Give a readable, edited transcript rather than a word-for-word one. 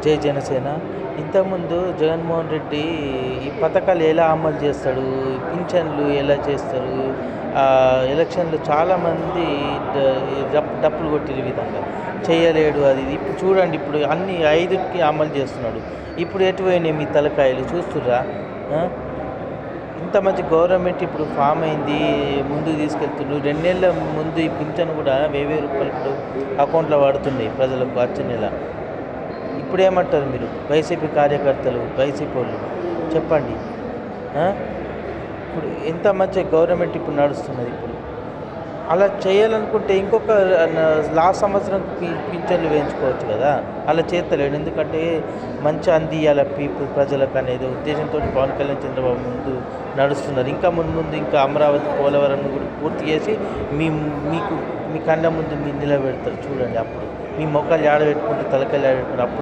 జై జనసేన. ఇంతకుముందు జగన్మోహన్ రెడ్డి ఈ పథకాలు ఎలా అమలు చేస్తాడు, పింఛన్లు ఎలా చేస్తారు, ఎలక్షన్‌లో చాలామంది డప్పులు కొట్టిన విధంగా చేయలేడు అది ఇది. ఇప్పుడు చూడండి, ఇప్పుడు అన్ని 5కి అమలు చేస్తున్నాడు. ఇప్పుడు ఎటు పోయినాయి మీ తలకాయలు చూస్తుర్రా? ఇంత మంచి గవర్నమెంట్ ఇప్పుడు ఫామ్ అయింది, ముందుకు తీసుకెళ్తుండ్రు. 2 నెలల ముందు ఈ పింఛన్ కూడా రూపాయలు ఇప్పుడు అకౌంట్లో పడుతున్నాయి ప్రజలకు వచ్చే నెల. ఇప్పుడేమంటారు మీరు వైసీపీ కార్యకర్తలు, వైసీపీ వాళ్ళు చెప్పండి. ఇప్పుడు ఎంత మంచి గవర్నమెంట్ ఇప్పుడు నడుస్తున్నది. ఇప్పుడు అలా చేయాలనుకుంటే ఇంకొక లాస్ట్ సంవత్సరం పింఛన్లు వేయించుకోవచ్చు కదా. అలా చేస్తలేడు, ఎందుకంటే మంచి అందియాల ప్రజలకు అనేది ఉద్దేశంతో పవన్ కళ్యాణ్ చంద్రబాబు ముందు నడుస్తున్నారు. ఇంకా ముందు ఇంకా అమరావతి, పోలవరం కూడా పూర్తి చేసి మీకు మీ కళ్ళ ముందు మీరు నిలబెడతారు చూడండి. అప్పుడు మీ మొక్కలు ఆడబెట్టుకుంటే తలకాయలు ఆడబెట్టుకుంటే అప్పుడు